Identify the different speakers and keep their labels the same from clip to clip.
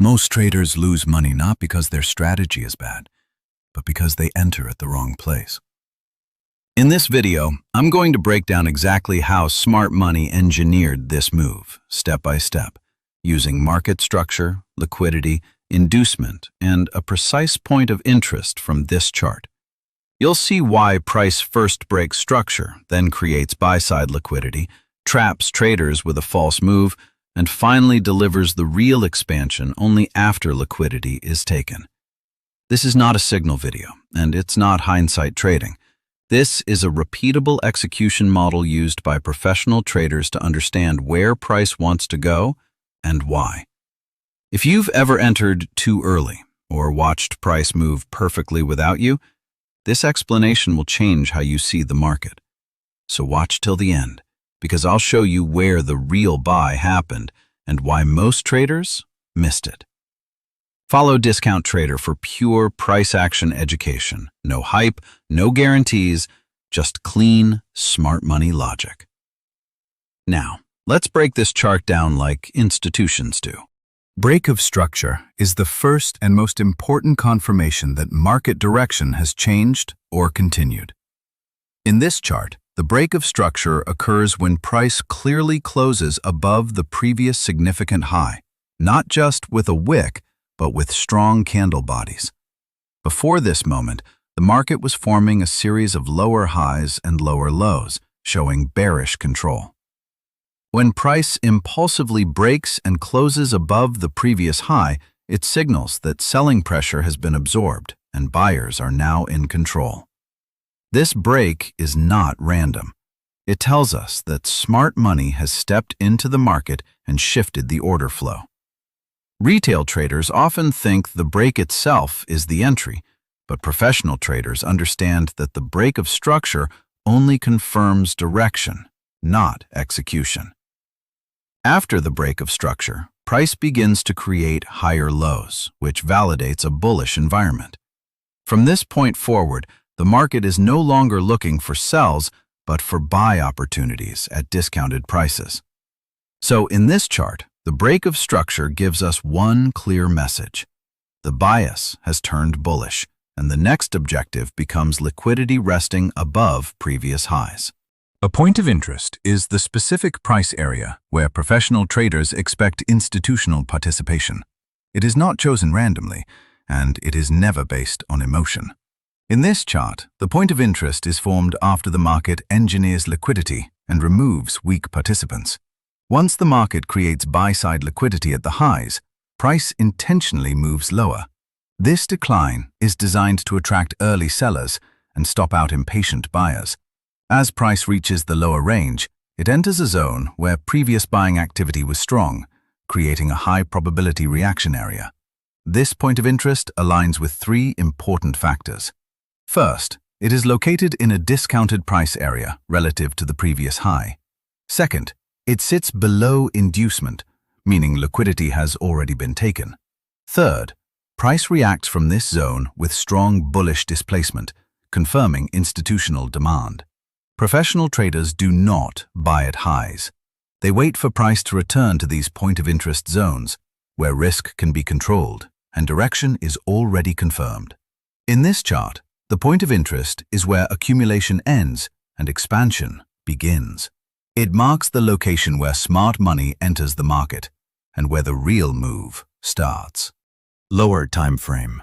Speaker 1: Most traders lose money not because their strategy is bad, but because they enter at the wrong place. In this video, I'm going to break down exactly how smart money engineered this move, step by step, using market structure, liquidity, inducement, and a precise point of interest from this chart. You'll see why price first breaks structure, then creates buy-side liquidity, traps traders with a false move, and finally delivers the real expansion only after liquidity is taken. This is not a signal video, and it's not hindsight trading. This is a repeatable execution model used by professional traders to understand where price wants to go and why. If you've ever entered too early or watched price move perfectly without you, this explanation will change how you see the market. So watch till the end, because I'll show you where the real buy happened and why most traders missed it. Follow Discount Trader for pure price action education. No hype, no guarantees, just clean, smart money logic. Now, let's break this chart down like institutions do.
Speaker 2: Break of structure is the first and most important confirmation that market direction has changed or continued. In this chart, the break of structure occurs when price clearly closes above the previous significant high, not just with a wick, but with strong candle bodies. Before this moment, the market was forming a series of lower highs and lower lows, showing bearish control. When price impulsively breaks and closes above the previous high, it signals that selling pressure has been absorbed and buyers are now in control. This break is not random. It tells us that smart money has stepped into the market and shifted the order flow. Retail traders often think the break itself is the entry, but professional traders understand that the break of structure only confirms direction, not execution. After the break of structure, price begins to create higher lows, which validates a bullish environment. From this point forward, the market is no longer looking for sells, but for buy opportunities at discounted prices. So in this chart, the break of structure gives us one clear message. The bias has turned bullish, and the next objective becomes liquidity resting above previous highs. A point of interest is the specific price area where professional traders expect institutional participation. It is not chosen randomly, and it is never based on emotion. In this chart, the point of interest is formed after the market engineers liquidity and removes weak participants. Once the market creates buy-side liquidity at the highs, price intentionally moves lower. This decline is designed to attract early sellers and stop out impatient buyers. As price reaches the lower range, it enters a zone where previous buying activity was strong, creating a high probability reaction area. This point of interest aligns with three important factors. First, it is located in a discounted price area relative to the previous high. Second, it sits below inducement, meaning liquidity has already been taken. Third, price reacts from this zone with strong bullish displacement, confirming institutional demand. Professional traders do not buy at highs. They wait for price to return to these point of interest zones, where risk can be controlled and direction is already confirmed. In this chart, the point of interest is where accumulation ends and expansion begins. It marks the location where smart money enters the market and where the real move starts. Lower time frame.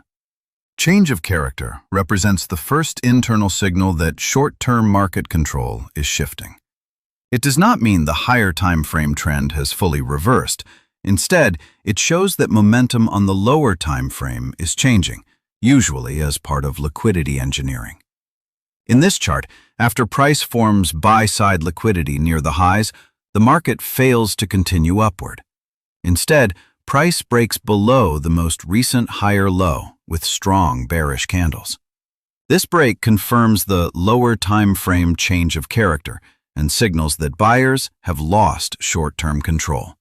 Speaker 2: Change of character represents the first internal signal that short-term market control is shifting. It does not mean the higher time frame trend has fully reversed. Instead, it shows that momentum on the lower time frame is changing, usually as part of liquidity engineering. In this chart, after price forms buy-side liquidity near the highs, the market fails to continue upward. Instead, price breaks below the most recent higher low with strong bearish candles. This break confirms the lower time frame change of character and signals that buyers have lost short-term control.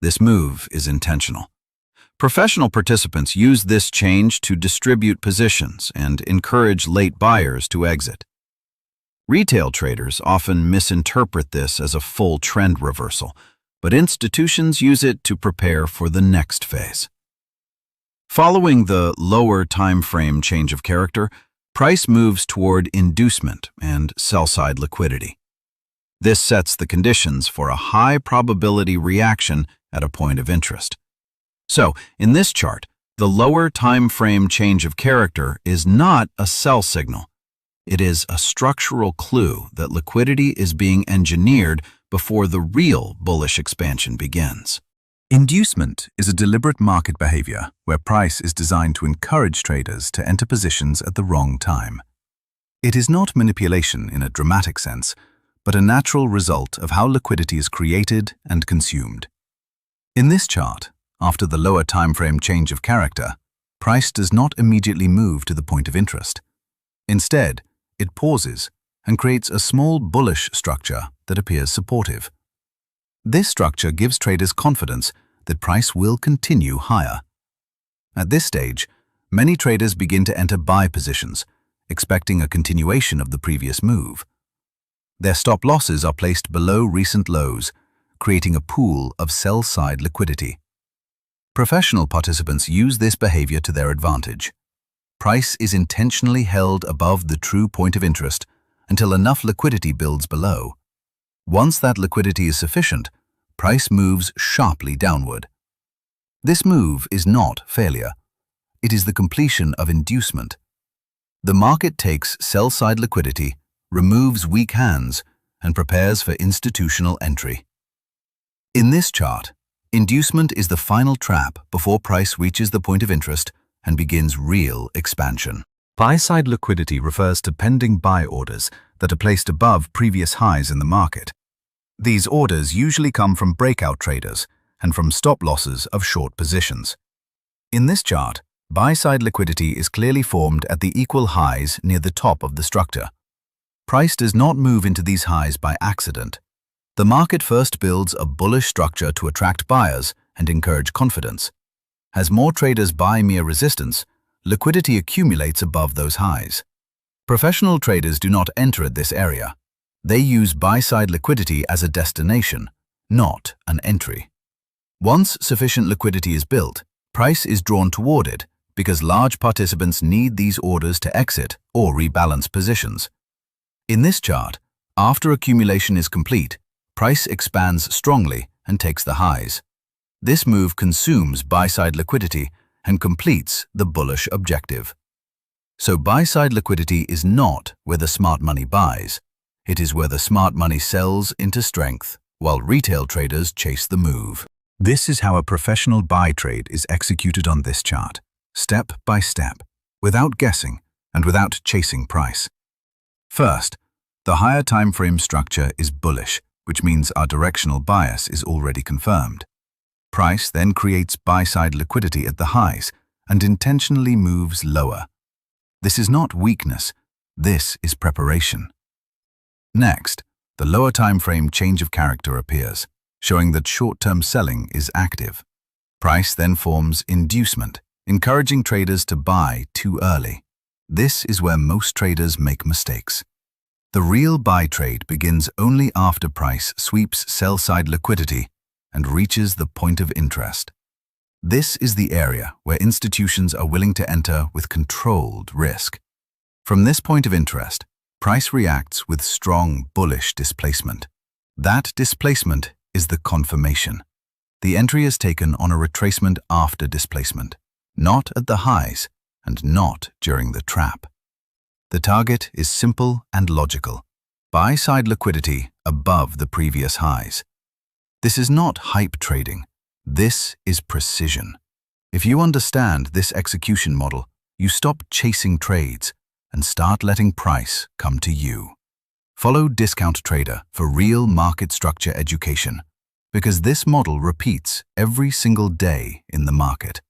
Speaker 2: This move is intentional. Professional participants use this change to distribute positions and encourage late buyers to exit. Retail traders often misinterpret this as a full trend reversal,
Speaker 1: but institutions use it to prepare for the next phase. Following the lower time frame change of character, price moves toward inducement and sell-side liquidity. This sets the conditions for a high probability reaction at a point of interest. So, in this chart, the lower time frame change of character is not a sell signal. It is a structural clue that liquidity is being engineered before the real bullish expansion begins. Inducement is a deliberate market behavior where price is designed to encourage traders to enter positions at the wrong time. It is not manipulation in a dramatic sense, but a natural result of how liquidity is created and consumed. In this chart, after the lower time frame change of character, price does not immediately move to the point of interest. Instead, it pauses and creates a small bullish structure that appears supportive. This structure gives traders confidence that price will continue higher. At this stage, many traders begin to enter buy positions, expecting a continuation of the previous move. Their stop losses are placed below recent lows, creating a pool of sell-side liquidity. Professional participants use this behavior to their advantage. Price is intentionally held above the true point of interest until enough liquidity builds below. Once that liquidity is sufficient, price moves sharply downward. This move is not failure. It is the completion of inducement. The market takes sell-side liquidity, removes weak hands, and prepares for institutional entry. In this chart, inducement is the final trap before price reaches the point of interest and begins real expansion. Buy-side liquidity refers to pending buy orders that are placed above previous highs in the market. These orders usually come from breakout traders and from stop losses of short positions. In this chart, buy-side liquidity is clearly formed at the equal highs near the top of the structure. Price does not move into these highs by accident. The market first builds a bullish structure to attract buyers and encourage confidence. As more traders buy near resistance, liquidity accumulates above those highs. Professional traders do not enter at this area. They use buy-side liquidity as a destination, not an entry. Once sufficient liquidity is built, price is drawn toward it because large participants need these orders to exit or rebalance positions. In this chart, after accumulation is complete, price expands strongly and takes the highs. This move consumes buy-side liquidity and completes the bullish objective. So buy-side liquidity is not where the smart money buys. It is where the smart money sells into strength, while retail traders chase the move. This is how a professional buy trade is executed on this chart, step by step, without guessing and without chasing price. First, the higher time frame structure is bullish, which means our directional bias is already confirmed. Price then creates buy-side liquidity at the highs and intentionally moves lower. This is not weakness, this is preparation. Next, the lower time frame change of character appears, showing that short-term selling is active. Price then forms inducement, encouraging traders to buy too early. This is where most traders make mistakes. The real buy trade begins only after price sweeps sell-side liquidity and reaches the point of interest. This is the area where institutions are willing to enter with controlled risk. From this point of interest, price reacts with strong bullish displacement. That displacement is the confirmation. The entry is taken on a retracement after displacement, not at the highs and not during the trap. The target is simple and logical. Buy-side liquidity above the previous highs. This is not hype trading. This is precision. If you understand this execution model, you stop chasing trades and start letting price come to you. Follow Discount Trader for real market structure education, because this model repeats every single day in the market.